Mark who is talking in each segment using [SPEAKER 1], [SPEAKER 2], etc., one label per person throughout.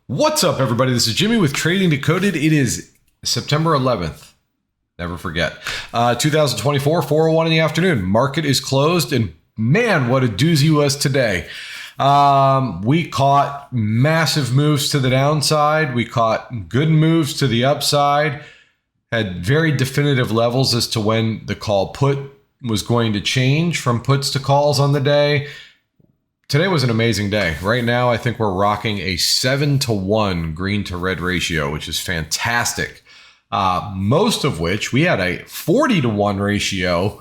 [SPEAKER 1] What's up, everybody? This is Jimmy with Trading Decoded. It is September 11th. Never forget. 2024, 4:01 in the afternoon. Market is closed, and man, what a doozy was today. We caught massive moves to the downside. We caught good moves to the upside. Had very definitive levels as to when the call put was going to change from puts to calls on the day. Today was an amazing day. Right now, I think we're rocking a 7-to-1 green to red ratio, which is fantastic. Most of which we had a 40-to-1 ratio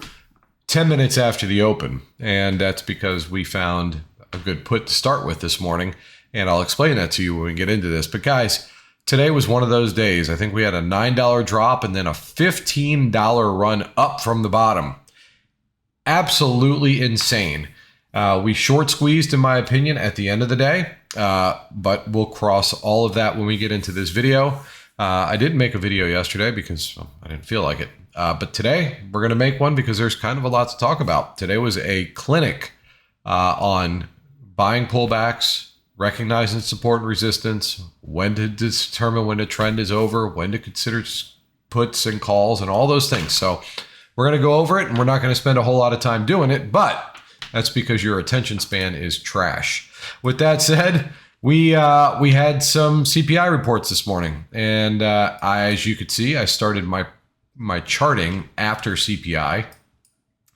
[SPEAKER 1] 10 minutes after the open. And that's because we found a good put to start with this morning. And I'll explain that to you when we get into this. But guys, today was one of those days. I think we had a $9 drop and then a $15 run up from the bottom. Absolutely insane. We short squeezed, in my opinion, at the end of the day, but we'll cross all of that when we get into this video. I didn't make a video yesterday because I didn't feel like it. But today we're going to make one because there's kind of a lot to talk about. Today was a clinic on buying pullbacks, recognizing support and resistance, when to determine when a trend is over, when to consider puts and calls and all those things. So we're going to go over it, and we're not going to spend a whole lot of time doing it, but that's because your attention span is trash. With that said, we had some CPI reports this morning, and as you could see, I started my charting after CPI,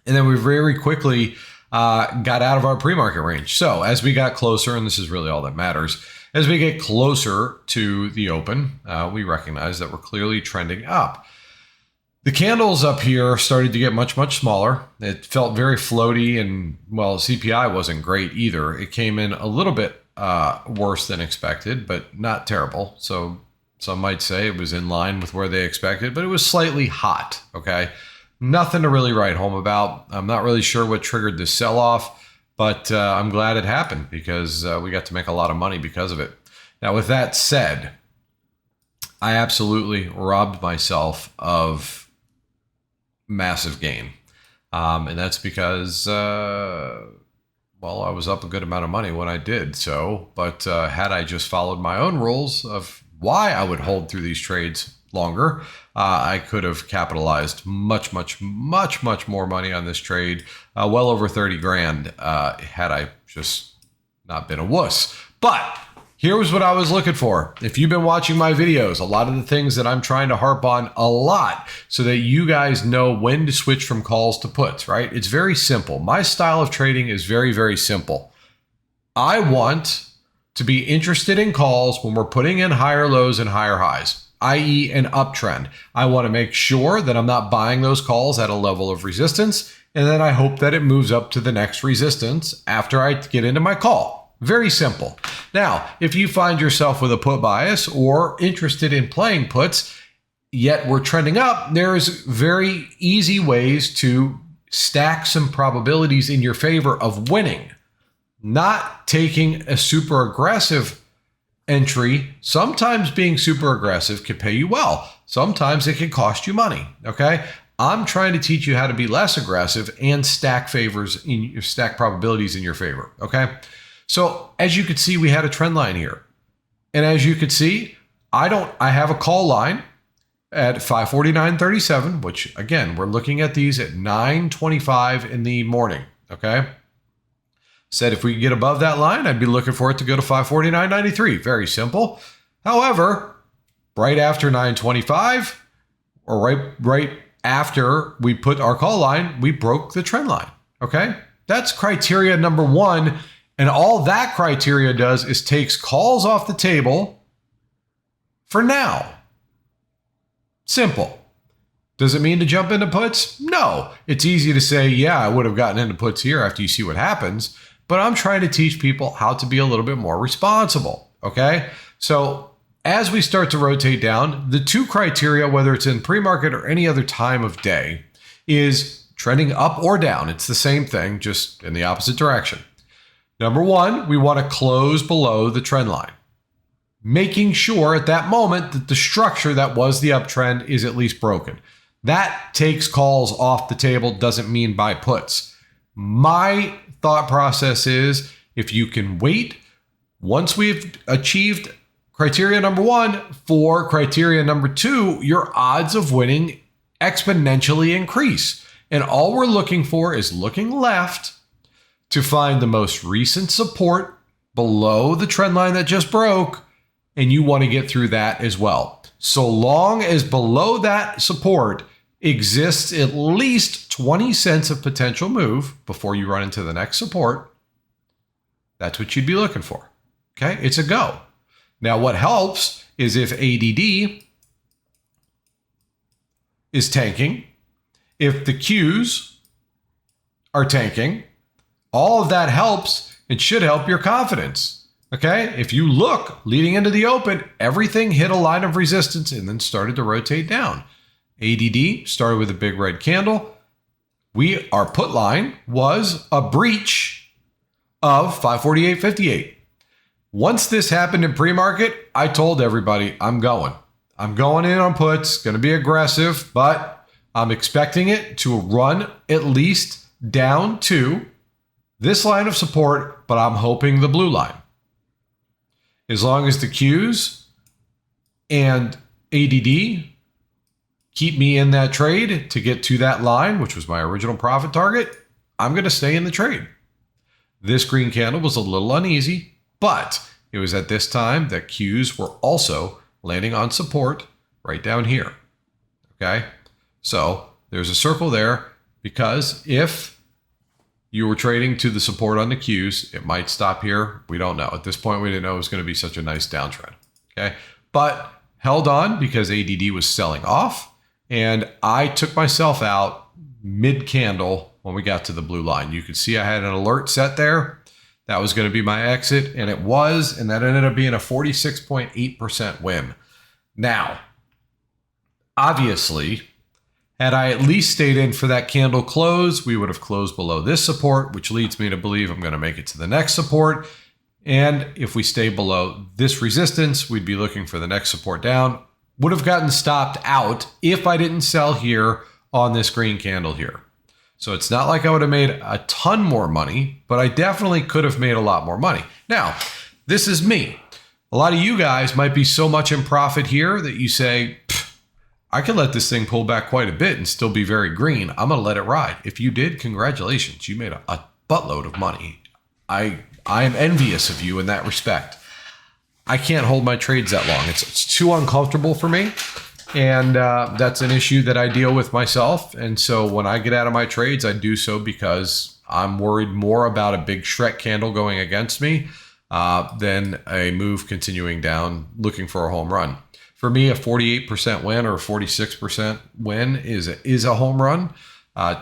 [SPEAKER 1] and then we very quickly got out of our pre-market range. So as we got closer, and this is really all that matters, as we get closer to the open, we recognize that we're clearly trending up. The candles up here started to get much, much smaller. It felt very floaty, and, well, CPI wasn't great either. It came in a little bit worse than expected, but not terrible. So some might say it was in line with where they expected, but it was slightly hot, okay? Nothing to really write home about. I'm not really sure what triggered this sell-off, but I'm glad it happened because we got to make a lot of money because of it. Now, with that said, I absolutely robbed myself of massive gain. And that's because, well, I was up a good amount of money when I did so. But had I just followed my own rules of why I would hold through these trades longer, I could have capitalized much more money on this trade, well over 30 grand, had I just not been a wuss. But here was what I was looking for. If you've been watching my videos, a lot of the things that I'm trying to harp on a lot so that you guys know when to switch from calls to puts, right? It's very simple. My style of trading is very, very simple. I want to be interested in calls when we're putting in higher lows and higher highs, i.e. an uptrend. I want to make sure that I'm not buying those calls at a level of resistance, and then I hope that it moves up to the next resistance after I get into my call. Very simple. Now, if you find yourself with a put bias or interested in playing puts, yet we're trending up, there's very easy ways to stack some probabilities in your favor of winning. Not taking a super aggressive entry. Sometimes being super aggressive can pay you well. Sometimes it can cost you money, okay? I'm trying to teach you how to be less aggressive and stack probabilities in your favor, okay? So as you could see, we had a trend line here. And as you could see, I have a call line at 549.37, which again, we're looking at these at 9:25 in the morning, okay? Said if we could get above that line, I'd be looking for it to go to 549.93. Very simple. However, right after 9:25, or right after we put our call line, we broke the trend line, okay? That's criteria number one. And all that criteria does is takes calls off the table for now. Simple. Does it mean to jump into puts? No. It's easy to say, yeah, I would have gotten into puts here after you see what happens. But I'm trying to teach people how to be a little bit more responsible. Okay? So as we start to rotate down, the two criteria, whether it's in pre-market or any other time of day, is trending up or down. It's the same thing, just in the opposite direction. Number one, we want to close below the trend line, making sure at that moment that the structure that was the uptrend is at least broken. That takes calls off the table, doesn't mean buy puts. My thought process is if you can wait, once we've achieved criteria number one. For criteria number two, your odds of winning exponentially increase. And all we're looking for is looking left to find the most recent support below the trend line that just broke. And you want to get through that as well. So long as below that support exists at least 20 cents of potential move before you run into the next support, that's what you'd be looking for. Okay, it's a go. Now, what helps is if ADD is tanking, if the Qs are tanking, all of that helps. It should help your confidence. Okay, if you look leading into the open, everything hit a line of resistance and then started to rotate down. ADD started with a big red candle. Our put line was a breach of 548.58. Once this happened in pre-market, I told everybody I'm going in on puts, going to be aggressive, but I'm expecting it to run at least down to this line of support, but I'm hoping the blue line. As long as the Qs and ADD keep me in that trade to get to that line, which was my original profit target, I'm going to stay in the trade. This green candle was a little uneasy, but it was at this time that Qs were also landing on support right down here. Okay, so there's a circle there because if you were trading to the support on the Qs, it might stop here. We don't know. At this point, we didn't know it was going to be such a nice downtrend. Okay, but held on because ADD was selling off, and I took myself out mid-candle when we got to the blue line. You could see I had an alert set there. That was going to be my exit, and it was, and that ended up being a 46.8% win. Now, obviously, had I at least stayed in for that candle close, we would have closed below this support, which leads me to believe I'm going to make it to the next support. And if we stay below this resistance, we'd be looking for the next support down. Would have gotten stopped out if I didn't sell here on this green candle here. So it's not like I would have made a ton more money, but I definitely could have made a lot more money. Now, this is me. A lot of you guys might be so much in profit here that you say, I can let this thing pull back quite a bit and still be very green. I'm going to let it ride. If you did, congratulations. You made a buttload of money. I am envious of you in that respect. I can't hold my trades that long. It's too uncomfortable for me. And that's an issue that I deal with myself. And so when I get out of my trades, I do so because I'm worried more about a big Shrek candle going against me than a move continuing down looking for a home run. For me, a 48% win or a 46% win is a home run.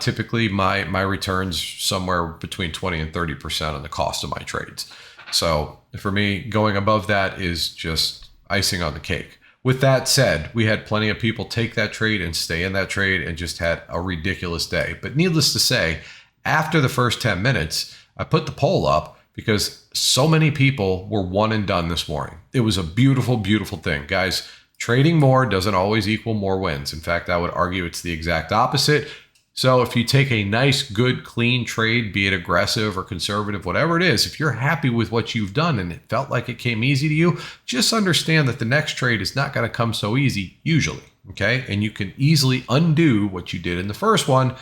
[SPEAKER 1] Typically, my returns somewhere between 20 and 30% on the cost of my trades. So for me, going above that is just icing on the cake. With that said, we had plenty of people take that trade and stay in that trade and just had a ridiculous day. But needless to say, after the first 10 minutes, I put the poll up because so many people were one and done this morning. It was a beautiful, beautiful thing. Guys, trading more doesn't always equal more wins. In fact, I would argue it's the exact opposite. So if you take a nice, good, clean trade, be it aggressive or conservative, whatever it is, if you're happy with what you've done and it felt like it came easy to you, just understand that the next trade is not going to come so easy usually, okay? And you can easily undo what you did in the first one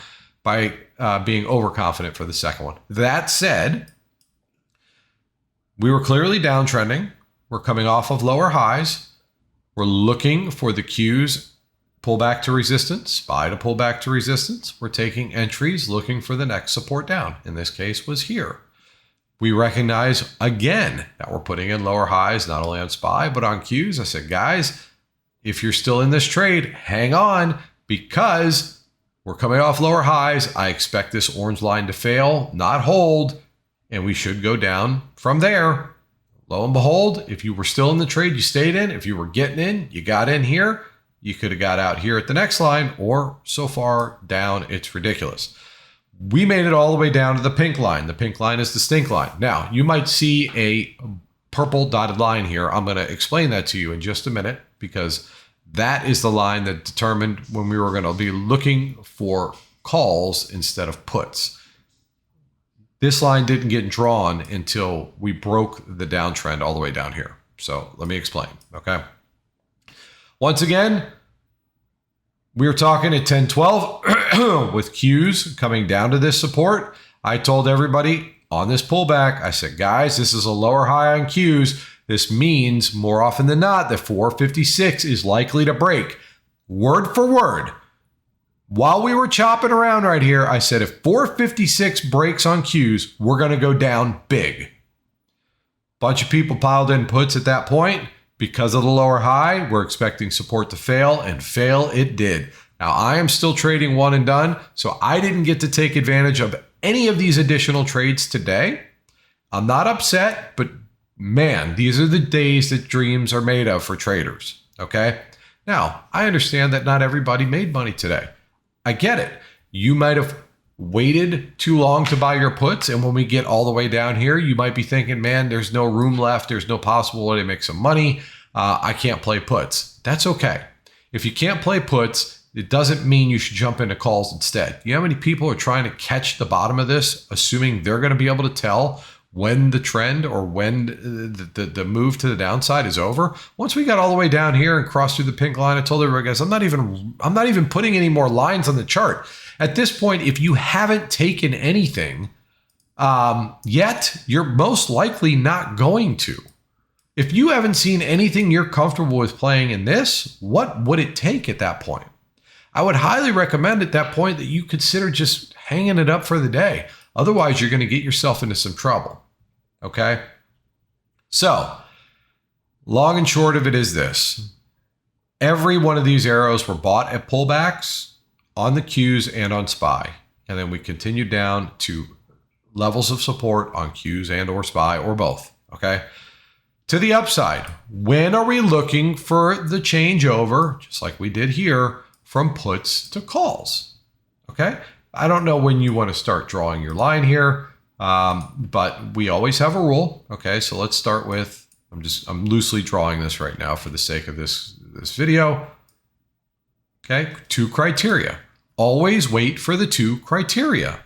[SPEAKER 1] by being overconfident for the second one. That said, we were clearly downtrending. We're coming off of lower highs. We're looking for the Qs pull back to resistance, SPY to pull back to resistance. We're taking entries looking for the next support down. In this case was here. We recognize again that we're putting in lower highs, not only on SPY, but on Qs. I said, guys, if you're still in this trade, hang on because we're coming off lower highs. I expect this orange line to fail, not hold, and we should go down from there. Lo and behold, if you were still in the trade, you stayed in. If you were getting in, you got in here. You could have got out here at the next line or so far down, it's ridiculous. We made it all the way down to the pink line. The pink line is the stink line. Now, you might see a purple dotted line here. I'm going to explain that to you in just a minute because that is the line that determined when we were going to be looking for calls instead of puts. This line didn't get drawn until we broke the downtrend all the way down here. So let me explain, okay? Once again, we were talking at 10-12 with Qs coming down to this support. I told everybody on this pullback, I said, guys, this is a lower high on Qs. This means more often than not that 456 is likely to break. Word for word. While we were chopping around right here, I said, if 456 breaks on Qs, we're going to go down big. Bunch of people piled in puts at that point. Because of the lower high, we're expecting support to fail, and fail it did. Now, I am still trading one and done, so I didn't get to take advantage of any of these additional trades today. I'm not upset, but man, these are the days that dreams are made of for traders, okay? Now, I understand that not everybody made money today. I get it. You might have waited too long to buy your puts, and when we get all the way down here, you might be thinking, man, there's no room left. There's no possibility to make some money. I can't play puts. That's okay. If you can't play puts, it doesn't mean you should jump into calls instead. You know how many people are trying to catch the bottom of this, assuming they're going to be able to tell when the trend or when the move to the downside is over? Once we got all the way down here and crossed through the pink line, I told everybody, guys, I'm not even putting any more lines on the chart. At this point, if you haven't taken anything yet, you're most likely not going to. If you haven't seen anything you're comfortable with playing in this, what would it take at that point? I would highly recommend at that point that you consider just hanging it up for the day. Otherwise, you're going to get yourself into some trouble. Okay? So, long and short of it is this. Every one of these arrows were bought at pullbacks on the Qs and on SPY. And then we continued down to levels of support on Qs and or SPY or both. Okay. To the upside, when are we looking for the changeover, just like we did here, from puts to calls? Okay. I don't know when you want to start drawing your line here, but we always have a rule. Okay. So let's start with, I'm loosely drawing this right now for the sake of this video. Okay. 2 criteria. Always wait for the 2 criteria.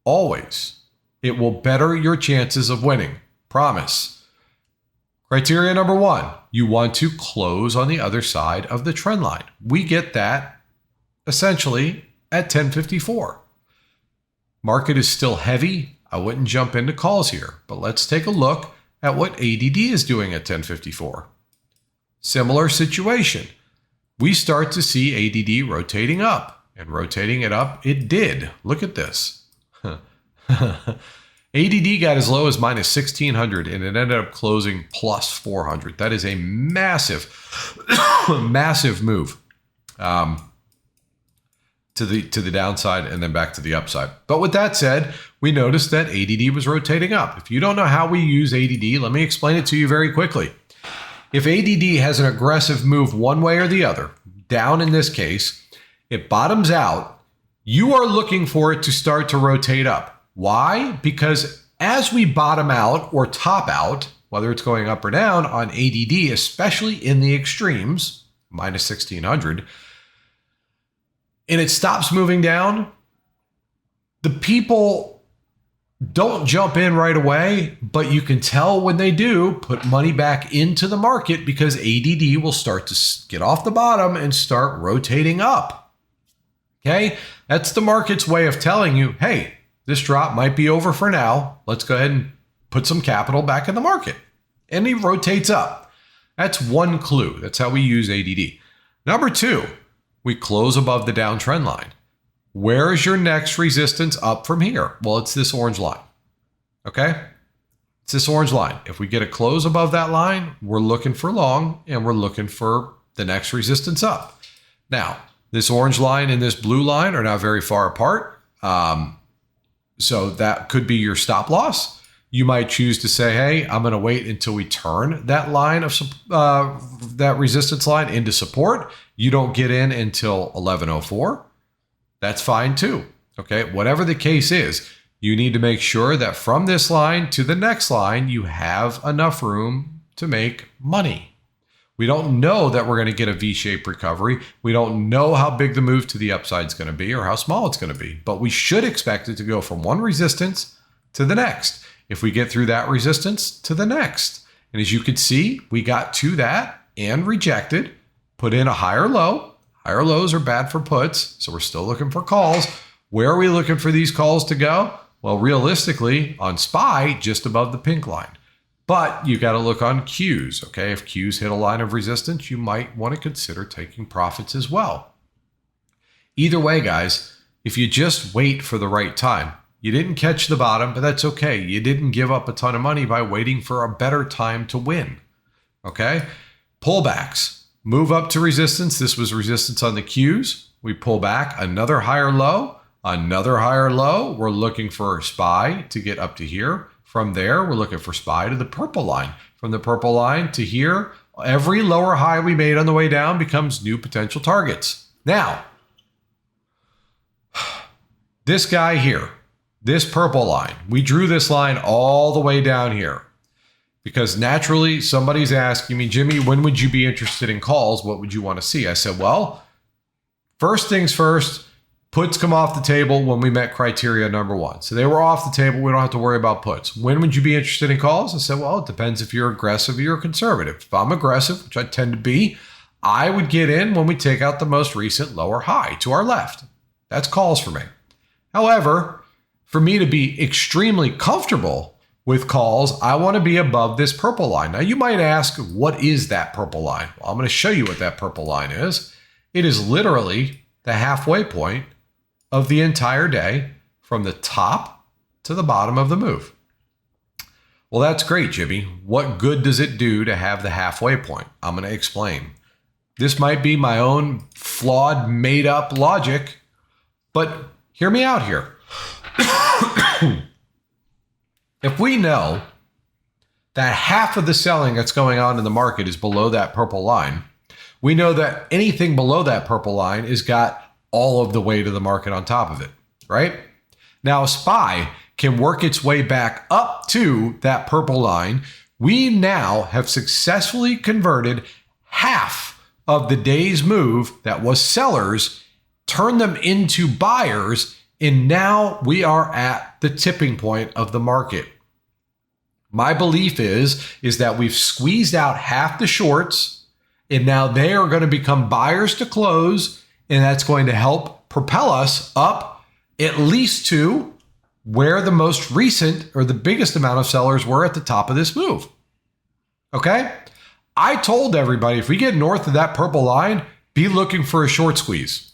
[SPEAKER 1] Always. It will better your chances of winning. Promise. Criteria number 1, you want to close on the other side of the trend line. We get that essentially at 1054. Market is still heavy. I wouldn't jump into calls here, but let's take a look at what ADD is doing at 1054. Similar situation. We start to see ADD rotating up. And rotating it up, it did. Look at this. ADD got as low as minus 1600 and it ended up closing plus 400. That is a massive, massive move to the downside and then back to the upside. But with that said, we noticed that ADD was rotating up. If you don't know how we use ADD, let me explain it to you very quickly. If ADD has an aggressive move one way or the other, down in this case, it bottoms out, you are looking for it to start to rotate up. Why? Because as we bottom out or top out, whether it's going up or down on ADD, especially in the extremes, minus 1600, and it stops moving down, the people don't jump in right away, but you can tell when they do, put money back into the market because ADD will start to get off the bottom and start rotating up. Okay, that's the market's way of telling you, hey, this drop might be over for now. Let's go ahead and put some capital back in the market. And he rotates up. That's one clue. That's how we use ADD. Number 2, we close above the downtrend line. Where is your next resistance up from here? Well, it's this orange line. Okay, it's this orange line. If we get a close above that line, we're looking for long and we're looking for the next resistance up. Now, this orange line and this blue line are not very far apart. So that could be your stop loss. You might choose to say, hey, I'm going to wait until we turn that line of that resistance line into support. You don't get in until 1104. That's fine too. Okay. Whatever the case is, you need to make sure that from this line to the next line, you have enough room to make money. We don't know that we're going to get a V-shaped recovery. We don't know how big the move to the upside is going to be or how small it's going to be, but we should expect it to go from one resistance to the next. If we get through that resistance, to the next. And as you could see, we got to that and rejected, put in a higher low. Higher lows are bad for puts, so we're still looking for calls. Where are we looking for these calls to go? Well, realistically, on SPY, just above the pink line. But you got to look on Qs, okay? If Qs hit a line of resistance, you might want to consider taking profits as well. Either way, guys, if you just wait for the right time, you didn't catch the bottom, but that's okay. You didn't give up a ton of money by waiting for a better time to win, okay? Pullbacks, move up to resistance. This was resistance on the Qs. We pull back, another higher low, another higher low. We're looking for SPY to get up to here. From there, we're looking for SPY to the purple line. From the purple line to here, every lower high we made on the way down becomes new potential targets. Now, this guy here, this purple line, we drew this line all the way down here because naturally somebody's asking me, Jimmy, when would you be interested in calls? What would you want to see? I said, well, first things first, puts come off the table when we met criteria number 1. So they were off the table. We don't have to worry about puts. When would you be interested in calls? I said, well, it depends if you're aggressive or you're conservative. If I'm aggressive, which I tend to be, I would get in when we take out the most recent lower high to our left. That's calls for me. However, for me to be extremely comfortable with calls, I want to be above this purple line. Now, you might ask, what is that purple line? Well, I'm going to show you what that purple line is. It is literally the halfway point of the entire day from the top to the bottom of the move. Well, that's great, Jimmy. What good does it do to have the halfway point? I'm going to explain. This might be my own flawed, made-up logic, but hear me out here. If we know that half of the selling that's going on in the market is below that purple line, we know that anything below that purple line has got all of the weight of the market on top of it, right? Now, SPY can work its way back up to that purple line. We now have successfully converted half of the day's move that was sellers, turned them into buyers, and now we are at the tipping point of the market. My belief is that we've squeezed out half the shorts, and now they are going to become buyers to close, and that's going to help propel us up at least to where the most recent or the biggest amount of sellers were at the top of this move. Okay? I told everybody, if we get north of that purple line, be looking for a short squeeze.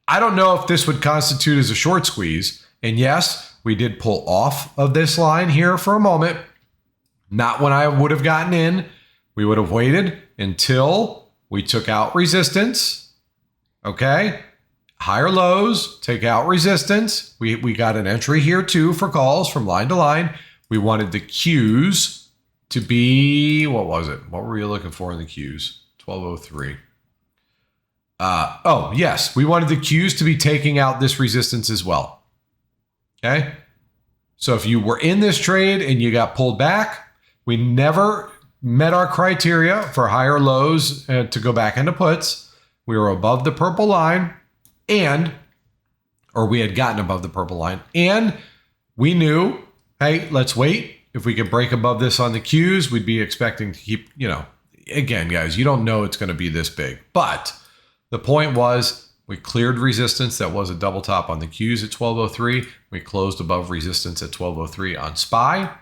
[SPEAKER 1] I don't know if this would constitute as a short squeeze. And yes, we did pull off of this line here for a moment. Not when I would have gotten in. We would have waited until we took out resistance. Okay, higher lows, take out resistance. We got an entry here too for calls from line to line. We wanted the Qs to be, what was it? What were you looking for in the Qs? 1203. Oh, yes, we wanted the Qs to be taking out this resistance as well. Okay, so if you were in this trade and you got pulled back, we never met our criteria for higher lows to go back into puts. We were above the purple line or we had gotten above the purple line, and we knew, hey, let's wait. If we could break above this on the Qs, we'd be expecting to keep, again, guys, you don't know it's going to be this big, but the point was we cleared resistance that was a double top on the Qs at 1203. We closed above resistance at 1203 on SPY.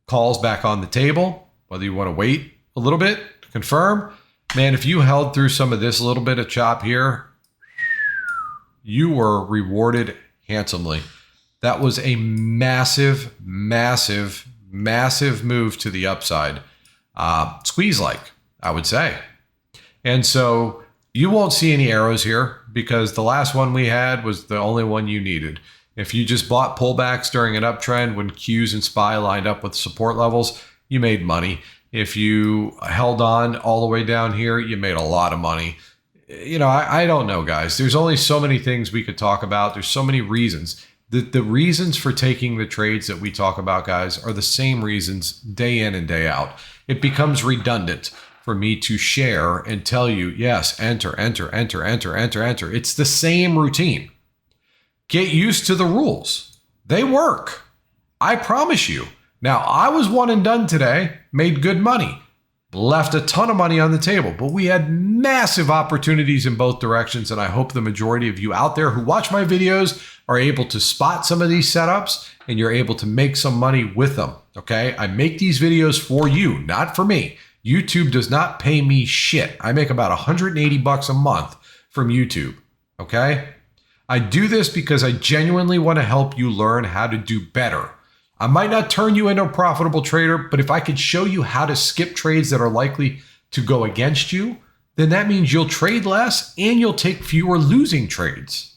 [SPEAKER 1] Calls back on the table, whether you want to wait a little bit to confirm. Man, if you held through some of this little bit of chop here, you were rewarded handsomely. That was a massive, massive, massive move to the upside. Squeeze-like, I would say. And so you won't see any arrows here because the last one we had was the only one you needed. If you just bought pullbacks during an uptrend when Qs and SPY lined up with support levels, you made money. If you held on all the way down here, you made a lot of money. I don't know, guys. There's only so many things we could talk about. There's so many reasons. The reasons for taking the trades that we talk about, guys, are the same reasons day in and day out. It becomes redundant for me to share and tell you, yes, enter, enter, enter, enter, enter, enter. It's the same routine. Get used to the rules. They work. I promise you. Now, I was one and done today, made good money, left a ton of money on the table, but we had massive opportunities in both directions. And I hope the majority of you out there who watch my videos are able to spot some of these setups and you're able to make some money with them. Okay. I make these videos for you, not for me. YouTube does not pay me shit. I make about $180 a month from YouTube. Okay. I do this because I genuinely want to help you learn how to do better. I might not turn you into a profitable trader, but if I could show you how to skip trades that are likely to go against you, then that means you'll trade less and you'll take fewer losing trades.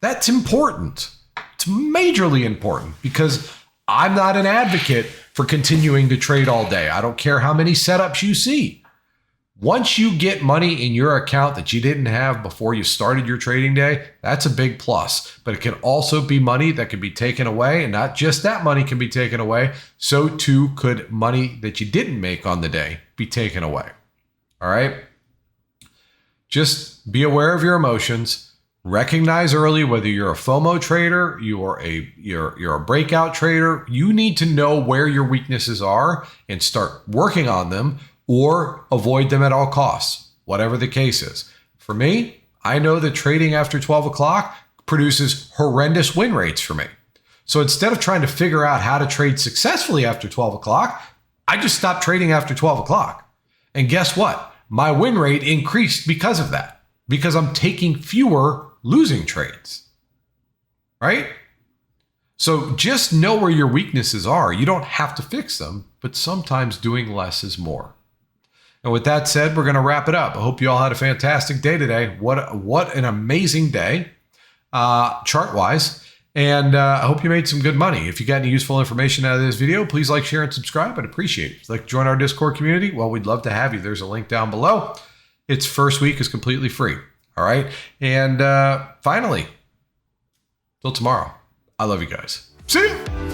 [SPEAKER 1] That's important. It's majorly important because I'm not an advocate for continuing to trade all day. I don't care how many setups you see. Once you get money in your account that you didn't have before you started your trading day, that's a big plus. But it can also be money that can be taken away, and not just that money can be taken away. So too could money that you didn't make on the day be taken away. All right? Just be aware of your emotions. Recognize early whether you're a FOMO trader, you're a breakout trader. You need to know where your weaknesses are and start working on them, or avoid them at all costs, whatever the case is. For me, I know that trading after 12 o'clock produces horrendous win rates for me. So instead of trying to figure out how to trade successfully after 12 o'clock, I just stopped trading after 12 o'clock. And guess what? My win rate increased because of that, because I'm taking fewer losing trades, right? So just know where your weaknesses are. You don't have to fix them, but sometimes doing less is more. And with that said, we're going to wrap it up. I hope you all had a fantastic day today. What an amazing day, chart-wise. And I hope you made some good money. If you got any useful information out of this video, please like, share, and subscribe. I'd appreciate it. If you'd like to join our Discord community, well, we'd love to have you. There's a link down below. Its first week is completely free. All right. And finally, till tomorrow, I love you guys. See you.